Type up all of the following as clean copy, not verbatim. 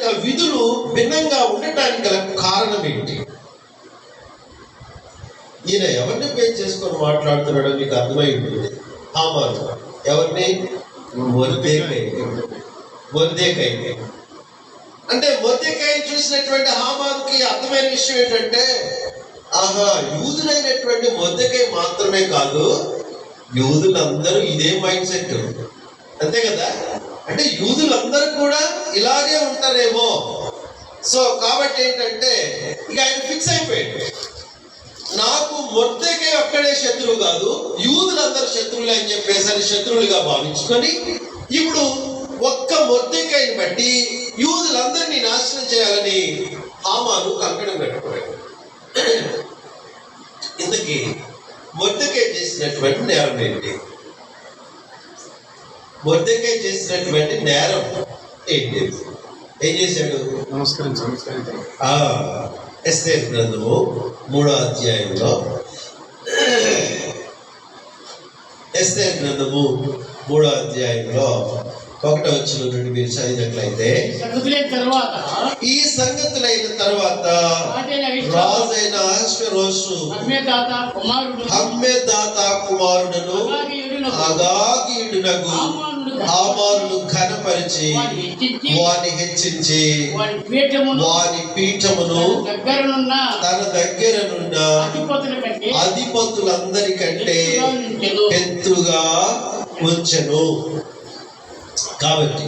యొక్క విధులు భిన్నంగా ఉండటానికి గల కారణం ఏంటి? ఈయన ఎవరిని పే చేసుకొని మాట్లాడుతున్నాడో మీకు అర్థమై ఉంటుంది. హామాను ఎవరిని? మొర్దెకై. అంటే మొర్దెకై చూసినటువంటి హామానుకి అర్థమైన విషయం ఏంటంటే, ఆహా, యూదులైనటువంటి మొర్దెకై మాత్రమే కాదు, యూదులందరూ ఇదే మైండ్ సెట్, అంతే కదా. అంటే యూదులందరూ కూడా ఇలాగే ఉంటారేమో. సో కాబట్టి ఏంటంటే ఇక ఆయన ఫిక్స్ అయిపోయాడు, నాకు మొర్దెకై ఒక్కడే శత్రువు కాదు, యూదులందరూ శత్రువులే అని చెప్పేసి శత్రువులుగా భావించుకొని ఇప్పుడు ఒక్క మొర్దెకైని బట్టి యూదులందరినీ నాశనం చేయాలని హామాను కంకణం కట్టుకున్నాడు. ఇంతకీ మొర్దెకై చేసినటువంటి నేరం ఏంటి? మొర్దెకై చేసినటువంటి నేరం ఏంటి? ఏం చేశాడు? ఎస్తేరు గ్రంథము 3వ అధ్యాయంలో, ఎస్తేరు గ్రంథము 3వ అధ్యాయంలో 1వ వచనం నుండి మీరు చదివినట్లయితే, ఈ సంగతులైన తర్వాత రాజైన అహష్వేరోషు హమ్మెదాత కుమారుడును అగాగీయుడునగు హామానును ఘనపరిచి వాని హెచ్చించి వాని పీఠమును తన దగ్గరనున్న అధిపతులందరికంటే ఎత్తుగా ఉంచెను. కాబట్టి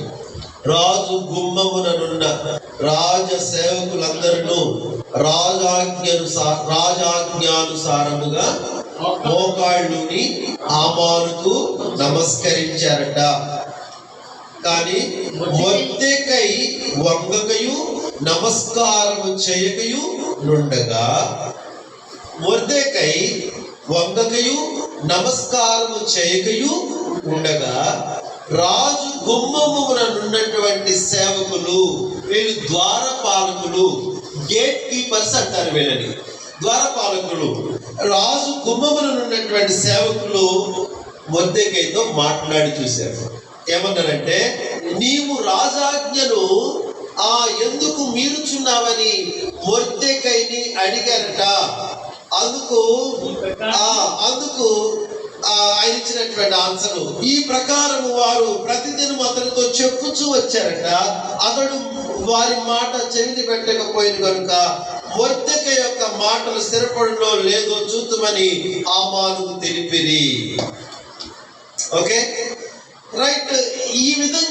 రాజు గుమ్మముననున్న రాజ సేవకులందరూ రాజాజ్ఞానుసారముగా మోకాళ్ళుని హామానుకు నమస్కరించారట. కానీ మొర్దెకై వంగకయు నమస్కారము చేయకయు నుండగా, మొర్దెకై వంగకయు నమస్కారము చేయకయు ఉండగా రాజు గుమ్మముననున్నటువంటి సేవకులు, వీళ్ళు ద్వారపాలకులు, గేట్ కీపర్స్ అంటారు వీళ్ళని, ద్వారపాలకులు, రాజు గుమ్మముననున్నటువంటి సేవకులు మొర్దెకైతో మాట్లాడి చూశారు. ఏమన్నారంటే, నీవు రాజాజ్ఞను ఎందుకు మీరుచున్నావని మొర్దెకైని అడిగారట. అందుకు ఆయన ఇచ్చినటువంటి ఆన్సర్, ఈ ప్రకారం వారు ప్రతిదినం అతనితో చెప్పుచూ వచ్చారట. అతడు వారి మాట చెవిని పెట్టకపోయిన కనుక మొర్దెకై యొక్క మాటలు స్థిరపడులో లేదో చూద్దామని హామానుకు తెలిపిరి. Okay, right. ఈ విధంగా